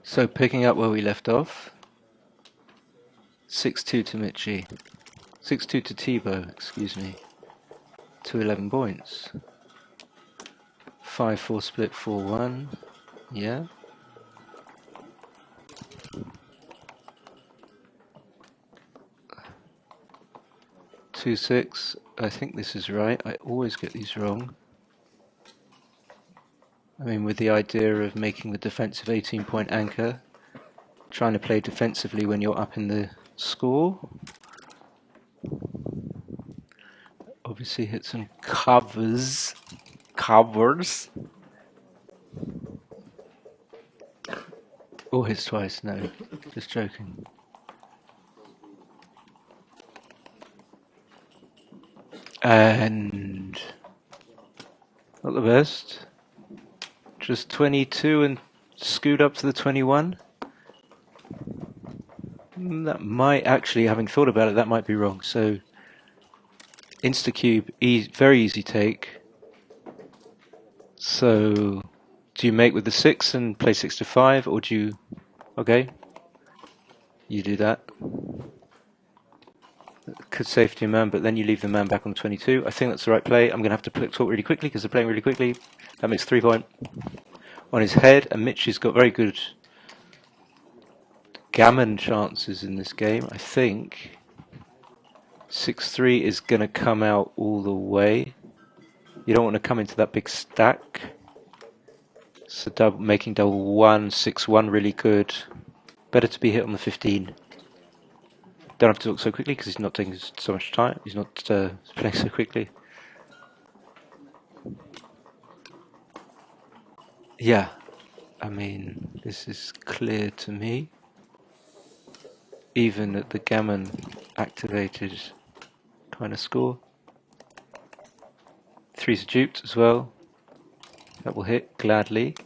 So picking up where we left off, 6-2 to Michy, 6-2 to Thibaud, excuse me, to 11 points. 5-4 split 4-1, yeah. Two six. I think this is right. I always get these wrong. I mean, with the idea of making the defensive 18-point anchor, trying to play defensively when you're up in the score. Obviously hit some covers. Or hits twice, no, just joking. And not the best. Just 22 and scoot up to the 21. That might actually, having thought about it, that might be wrong. So insta-cube, very easy take. So do you make with the 6 and play 6 to 5, or do you... Okay, you do that. Could safety a man, but then you leave the man back on 22. I think that's the right play. I'm going to have to talk really quickly because they're playing really quickly. That makes 3 point on his head, and Michy's got very good gammon chances in this game. I think 6-3 is going to come out all the way. You don't want to come into that big stack. So making double 1, 6-1 really good. Better to be hit on the 15. Don't have to talk so quickly because he's not taking so much time. He's not playing so quickly. Yeah, I mean, this is clear to me. Even at the gammon activated kind of score. 3's a duped as well. That will hit gladly.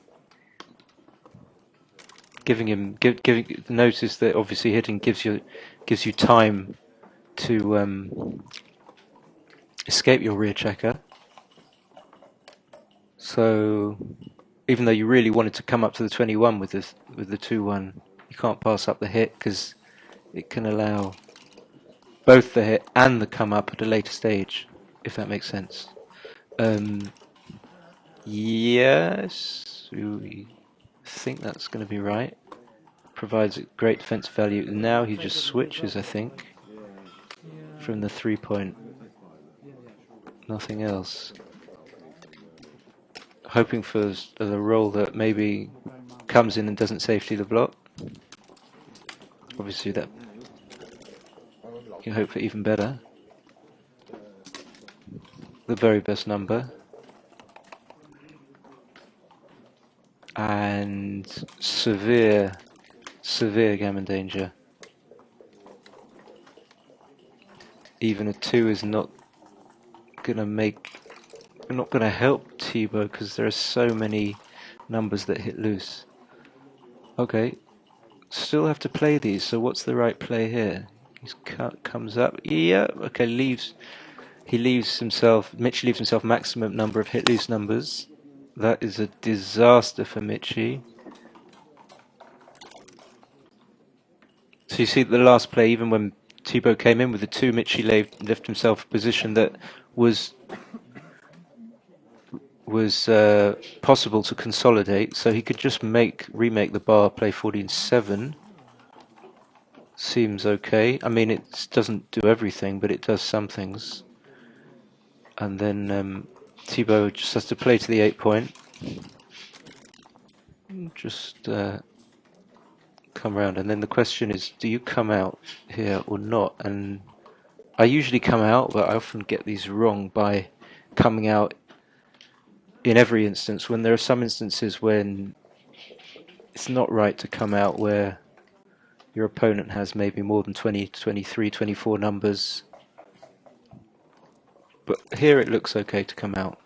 Giving notice that obviously hitting gives you time to escape your rear checker. So even though you really wanted to come up to the 21 with the 2-1, you can't pass up the hit because it can allow both the hit and the come up at a later stage, if that makes sense. Yes, we think that's going to be right. Provides a great defensive value. Now he just switches, I think, from the 3-point. Nothing else. Hoping for the roll that maybe comes in and doesn't safety the block. Obviously that you can hope for even better. The very best number. And severe gammon danger. Even a 2 is not gonna help Thibaud because there are so many numbers that hit loose. Okay, still have to play these. So what's the right play here? He's comes up. Yeah. Okay, He leaves himself. Michy leaves himself maximum number of hit loose numbers. That is a disaster for Michy. So you see the last play, even when Thibaud came in with the 2, Michy left himself a position that was possible to consolidate, so he could just remake the bar, play 14-7. Seems okay. I mean, it doesn't do everything, but it does some things. And then Thibaud just has to play to the 8-point. Just come around, and then the question is, do you come out here or not? And I usually come out, but I often get these wrong by coming out in every instance, when there are some instances when it's not right to come out where your opponent has maybe more than 20, 23, 24 numbers. But here it looks okay to come out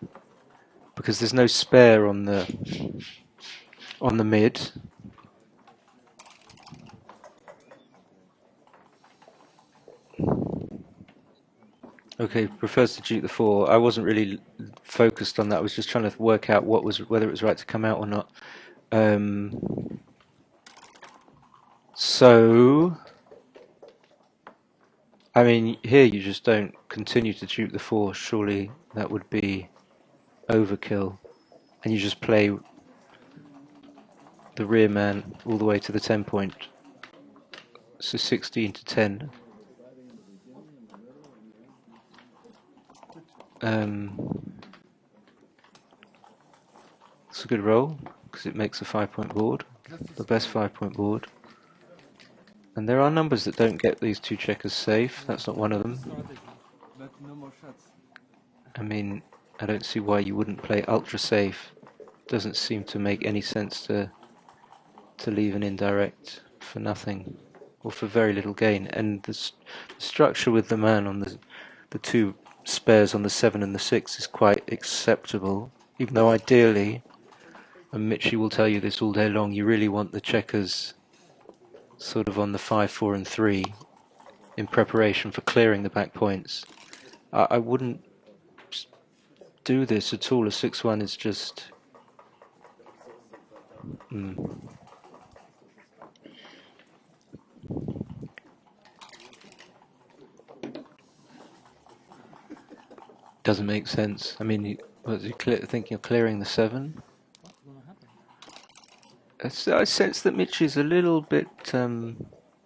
because there's no spare on the mid. Okay, prefers to duke the 4. I wasn't really focused on that. I was just trying to work out whether it was right to come out or not. So, I mean, here you just don't continue to dupe the 4. Surely that would be overkill. And you just play the rear man all the way to the 10 point. So 16 to 10. It's a good roll because it makes a 5-point board, the best 5-point board. And there are numbers that don't get these 2 checkers safe. That's not one of them. I mean, I don't see why you wouldn't play ultra safe. Doesn't seem to make any sense to leave an indirect for nothing or for very little gain. And the structure with the man on the 2 spares on the 7 and the 6 is quite acceptable, even though ideally, and Michy will tell you this all day long, you really want the checkers sort of on the 5, 4 and 3 in preparation for clearing the back points. I wouldn't do this at all. A 6-1 is just doesn't make sense. I mean, was you thinking of clearing the 7? I sense that Mitch is a little bit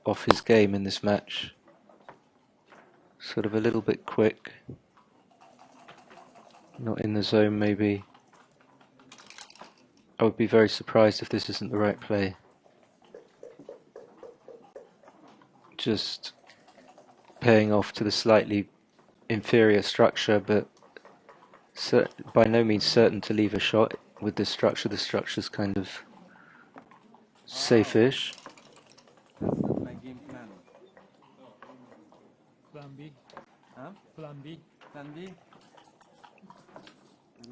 off his game in this match. Sort of a little bit quick. Not in the zone, maybe. I would be very surprised if this isn't the right play. Just paying off to the slightly inferior structure, but by no means certain to leave a shot with this structure. The structure's kind of safe-ish. My game plan. Plan B. Huh? Plan B. Plan B?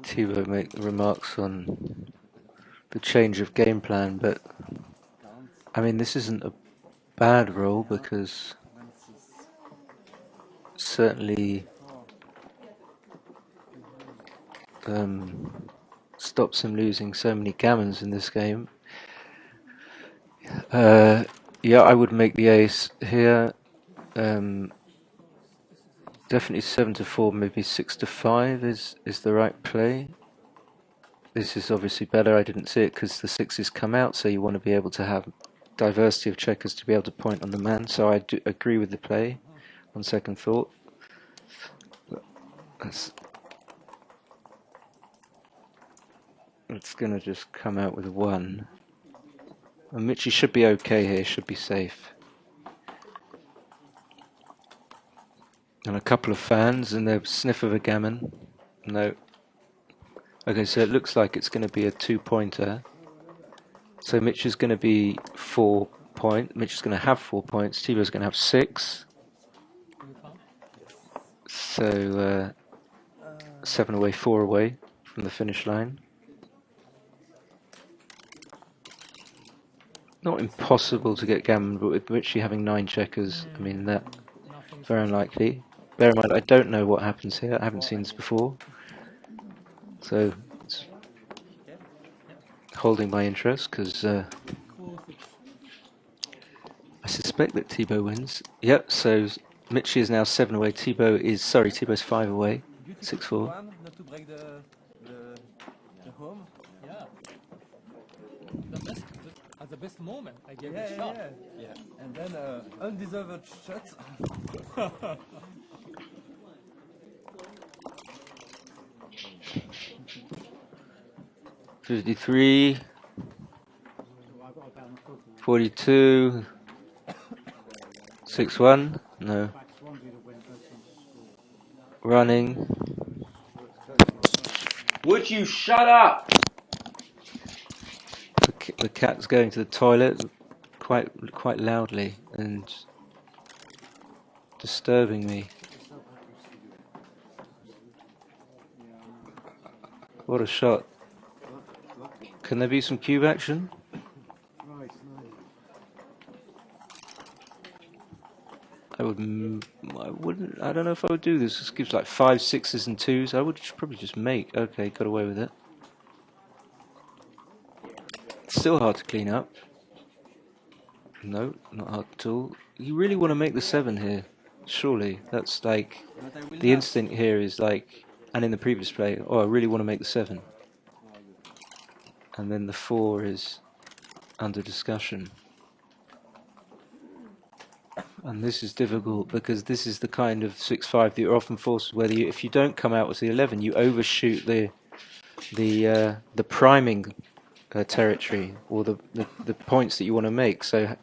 Thibaud make remarks on the change of game plan, but I mean, this isn't a bad roll because certainly stops him losing so many gammons in this game. Yeah, I would make the ace here. Definitely 7 to 4, maybe 6 to 5 is the right play. This is obviously better. I didn't see it because the 6s come out, so you want to be able to have diversity of checkers to be able to point on the man. So I do agree with the play on second thought. It's going to just come out with 1. And Michy should be okay here, should be safe. And a couple of fans and a sniff of a gammon. No. Okay, so it looks like it's going to be a 2-pointer. So Mitch is going to be 4 point. Mitch is going to have 4 points. Thibaud's going to have 6. So 7 away, 4 away from the finish line. Not impossible to get gammon, but with Mitchy having 9 checkers, I mean, that very unlikely. Bear in mind, I don't know what happens here. I haven't seen this before. So it's holding my interest because I suspect that Thibaud wins. Yep, so Michy is now 7 away. Thibaud's 5 away. 6-4. Not to break the home. Yeah. At the best moment, I gave Yeah, it a shot. yeah. And then undeserved shot. 53, 42, 6-1, no. Running. Would you shut up? The cat's going to the toilet quite loudly and disturbing me. What a shot. Can there be some cube action? I wouldn't, I don't know if I would do this. This gives like 5, 6s and 2s. I would probably just make. Okay, got away with it. It's still hard to clean up. No, not hard at all. You really want to make the 7 here, surely. That's like, But I will the not. instinct here is like, and in the previous play, oh, I really want to make the 7. And then the 4 is under discussion. And this is difficult because this is the kind of 6-5 that you're often forced, whether you, if you don't come out with the 11, you overshoot the priming territory, or the points that you want to make. So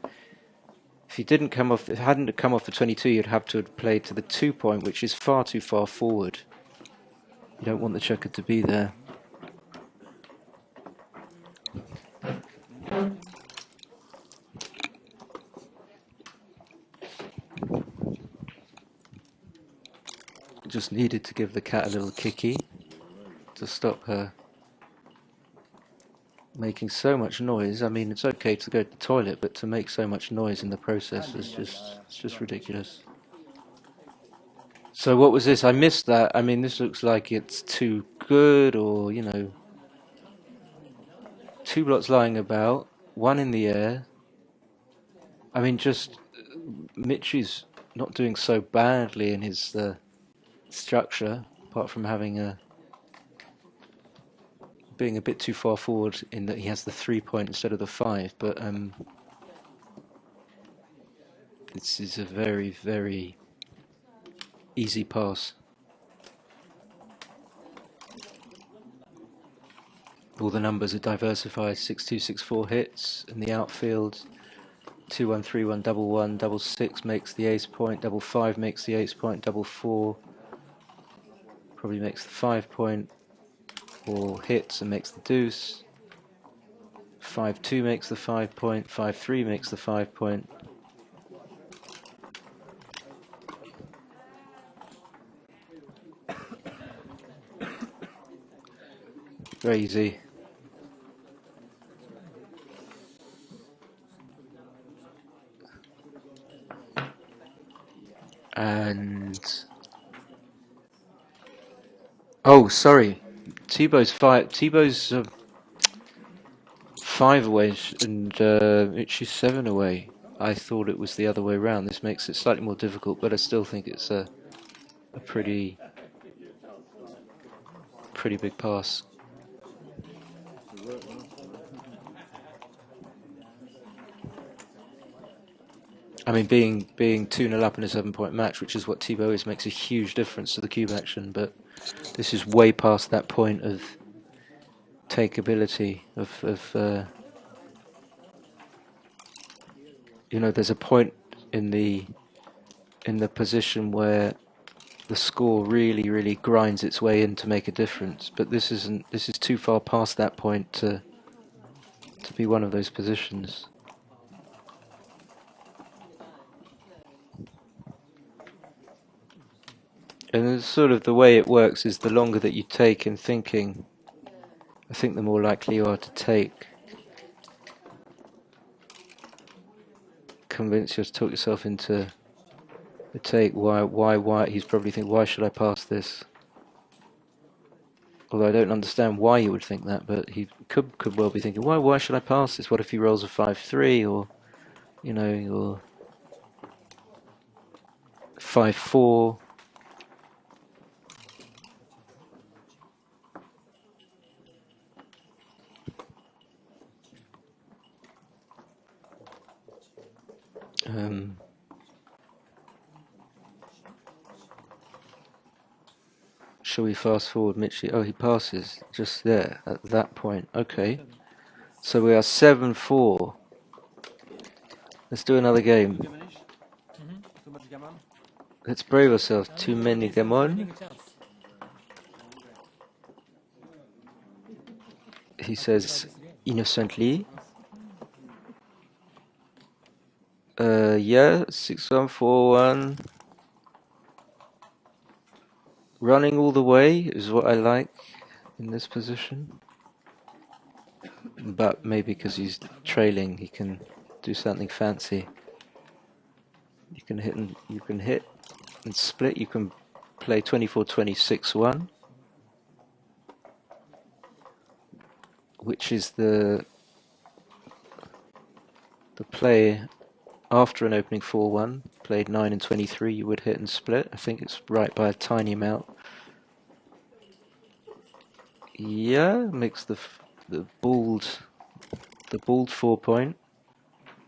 if you didn't come off, if it hadn't come off the 22, you'd have to have played to the 2 point, which is far too far forward. You don't want the checker to be there. Just needed to give the cat a little kicky to stop her making so much noise. I mean, it's okay to go to the toilet, but to make so much noise in the process is just ridiculous. So what was this? I missed that. I mean, this looks like it's too good, or, you know, 2 blots lying about, 1 in the air. I mean, just Michy's not doing so badly in his structure, apart from having being a bit too far forward in that he has the 3 point instead of the 5. But this is a very, very easy pass. All the numbers are diversified. 6-2, 6-4 hits in the outfield. 2-1, 3-1, double 1, double 6 makes the ace point. Double 5 makes the ace point. Double 4 probably makes the 5 point, or hits and makes the deuce. 5-2 makes the 5 point. 5-3 makes the 5 point. Very easy. And oh, sorry, Thibaud's 5 away, and Michy's 7 away. I thought it was the other way around. This makes it slightly more difficult, but I still think it's a pretty big pass. I mean, being 2-0 up in a 7-point match, which is what Thibaud is, makes a huge difference to the cube action. But this is way past that point of takeability. You know, there's a point in the position where the score really grinds its way in to make a difference. But this isn't. This is too far past that point to be one of those positions. And it's sort of the way it works is the longer that you take in thinking, I think the more likely you are to take. Convince you to talk yourself into a take. Why? He's probably thinking, why should I pass this? Although I don't understand why you would think that, but he could well be thinking, why should I pass this? What if he rolls a 5-3, or, you know, or 5-4? Shall we fast forward, Michy? Oh, he passes just there at that point. Okay, so we are 7-4. Let's do another game. Too much gammon. Let's brave ourselves. Too many gammon. He says innocently. Yeah, 6-1, 4-1. Running all the way is what I like in this position. But maybe because he's trailing, he can do something fancy. You can hit and split. You can play 24-26-1, which is the play after an opening 4-1, played 9 and 23, you would hit and split. I think it's right by a tiny amount. Yeah, makes the bald 4 point.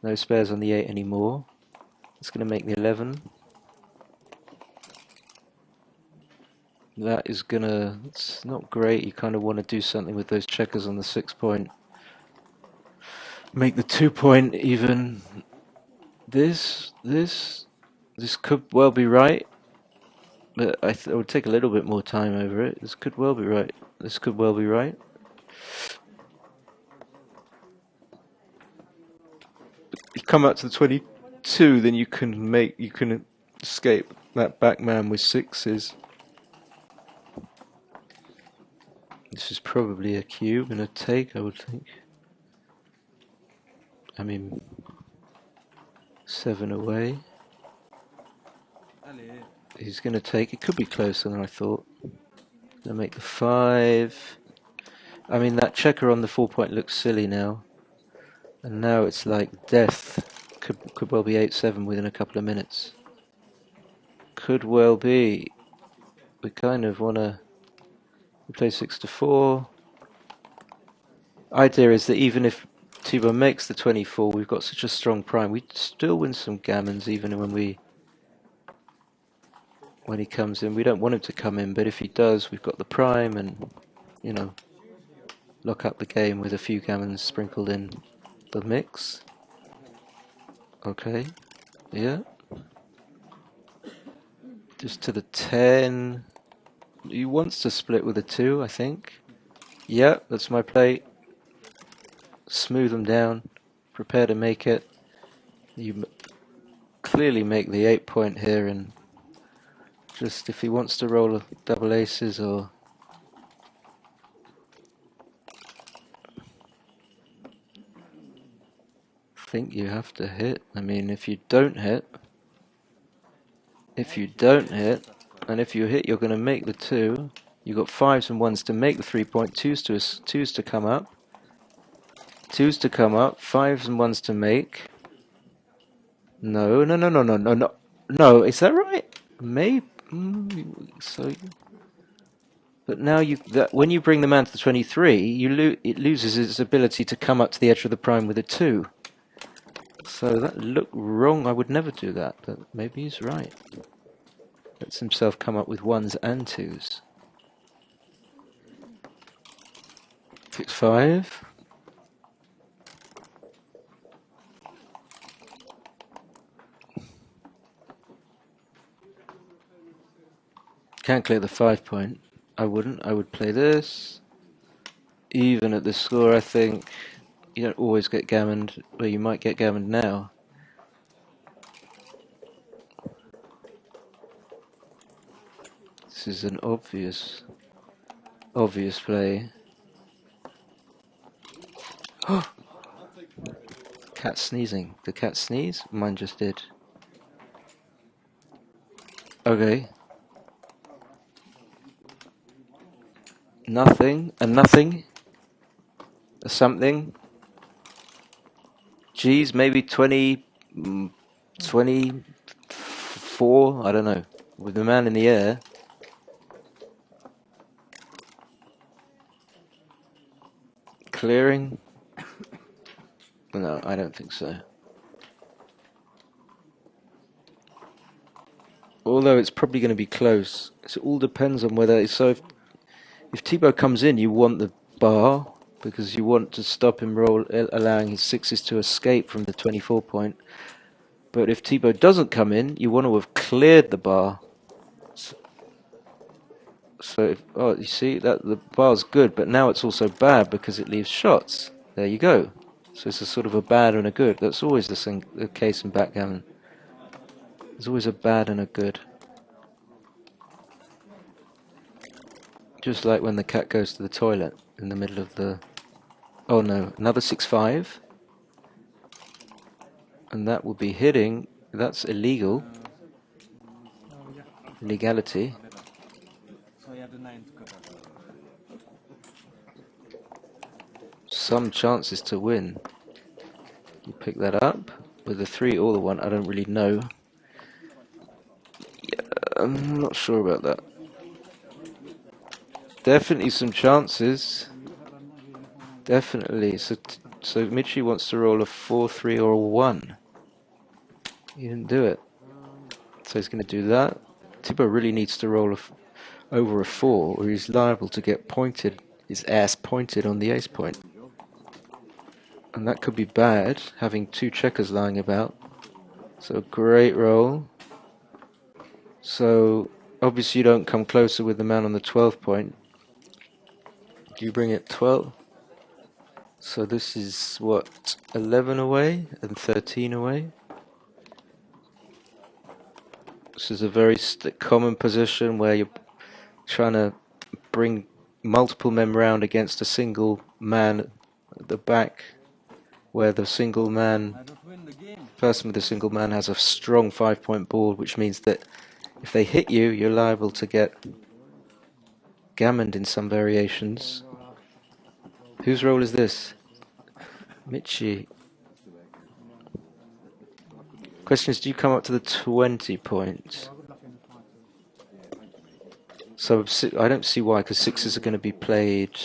No spares on the 8 anymore. It's going to make the 11. That is gonna, it's not great. You kind of want to do something with those checkers on the 6 point. Make the 2 point even. This could well be right, but I would take a little bit more time over it. This could well be right. This could well be right. You come out to the 22, then you can escape that back man with 6s. This is probably a cube and a take, I would think. I mean, 7 away. He's going to take. It could be closer than I thought. Going to make the 5. I mean, that checker on the 4 point looks silly now. And now it's like death. Could well be 8-7 within a couple of minutes. Could well be. We kind of want to play 6-4. Idea is that even if Thibaud makes the 24, we've got such a strong prime. We still win some gammons even when he comes in. We don't want him to come in, but if he does, we've got the prime and, you know, lock up the game with a few gammons sprinkled in the mix. Okay, yeah. Just to the 10. He wants to split with a 2, I think. Yeah, that's my play. Smooth them down. Prepare to make it. You clearly make the 8 point here, and just if he wants to roll a double aces or... I think you have to hit. I mean, if you don't hit, and if you hit, you're going to make the 2. You've got 5s and 1s to make the 3 point, 2s to come up. 2s to come up, 5s and 1s to make. No, is that right? Maybe. So, but now when you bring the man to the 23, it loses its ability to come up to the edge of the prime with a 2. So that looked wrong. I would never do that, but maybe he's right. Lets himself come up with 1s and 2s. 6-5. Can't clear the 5 point. I wouldn't. I would play this. Even at this score, I think you don't always get gammoned. Well, you might get gammoned now. This is an obvious play. Oh! Cat sneezing. The cat sneeze? Mine just did. Okay. Nothing. A nothing. A something. Geez, maybe 24, I don't know. With the man in the air. Clearing? No, I don't think so. Although it's probably going to be close. It all depends on whether... So if Thibaud comes in, you want the bar, because you want to stop him allowing his 6s to escape from the 24 point. But if Thibaud doesn't come in, you want to have cleared the bar. So you see that the bar's good, but now it's also bad because it leaves shots. There you go. So it's a sort of a bad and a good. That's always the case in backgammon. There's always a bad and a good. Just like when the cat goes to the toilet in the middle of the... Oh no, another 6-5. And that will be hitting. That's illegal. Legality. Some chances to win. You pick that up. with the 3 or the 1, I don't really know. Yeah, I'm not sure about that. Definitely some chances. Definitely. So Michy wants to roll a 4, 3, or a 1. He didn't do it. So he's going to do that. Thibaud really needs to roll over a 4, or he's liable to get pointed, his ass pointed on the ace point. And that could be bad, having 2 checkers lying about. So great roll. So obviously you don't come closer with the man on the 12 point. Do you bring it 12? So this is what, 11 away and 13 away? This is a very common position where you're trying to bring multiple men round against a single man at the back, where the single man, person with the single man has a strong 5-point board, which means that if they hit you, you're liable to get gammoned in some variations. Whose roll is this? Michy. Question is, do you come up to the 20 point? So I don't see why, because 6s are going to be played.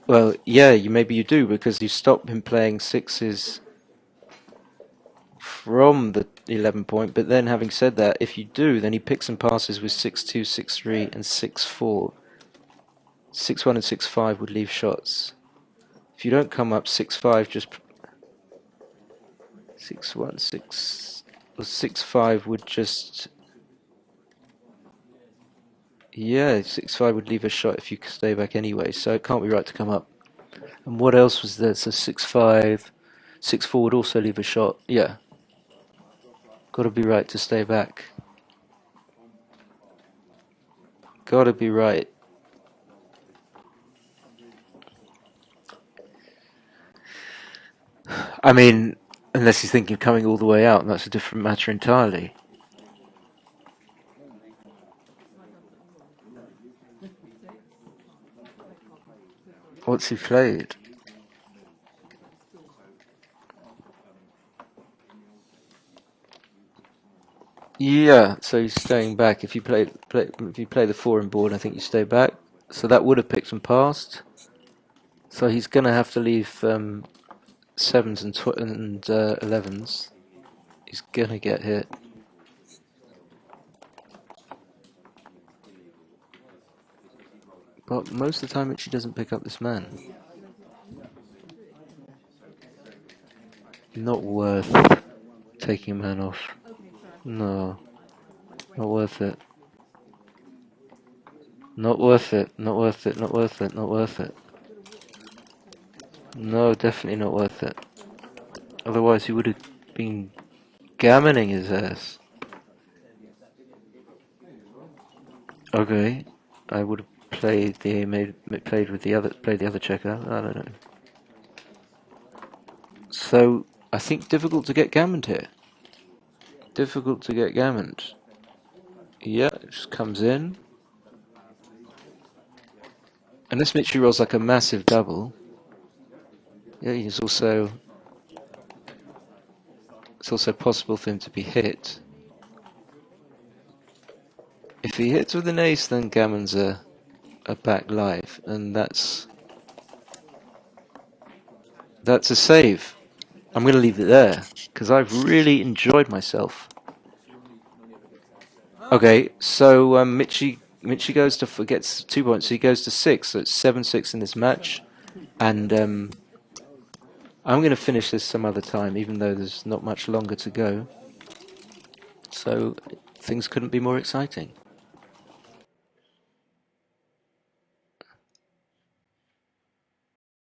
Well, yeah, maybe you do, because you stop him playing 6s from the 11 point. But then, having said that, if you do, then he picks and passes with 6-2, 6-3, and 6-4. 6-1 and 6-5 would leave shots. If you don't come up 6-5, just 6-1, 6 or 6-5 would just, yeah, 6-5 would leave a shot if you stay back anyway. So it can't be right to come up. And what else was there? So 6-5, 6-4 would also leave a shot. Yeah, got to be right to stay back. Got to be right. I mean, unless he's thinking of coming all the way out, and that's a different matter entirely. What's he played? Yeah, so he's staying back. If you play the 4 in board, I think you stay back. So that would have picked and passed. So he's gonna have to leave 7s and 11s. He's gonna get hit. But most of the time, she doesn't pick up this man. Not worth taking a man off. No, not worth it. Not worth it. Not worth it. Not worth it. Not worth it. No, definitely not worth it. Otherwise, he would have been gammoning his ass. Okay, I would have played the other checker. I don't know. So I think difficult to get gammoned here. Difficult to get gammoned. Yeah, it just comes in. Unless Michy rolls like a massive double. Yeah, it's also possible for him to be hit. If he hits with an ace, then gammon's a back live, and that's a save. I'm going to leave it there, because I've really enjoyed myself. Okay, so Michy gets 2 points, so he goes to 6, so it's 7-6 in this match, and I'm going to finish this some other time, even though there's not much longer to go. So things couldn't be more exciting.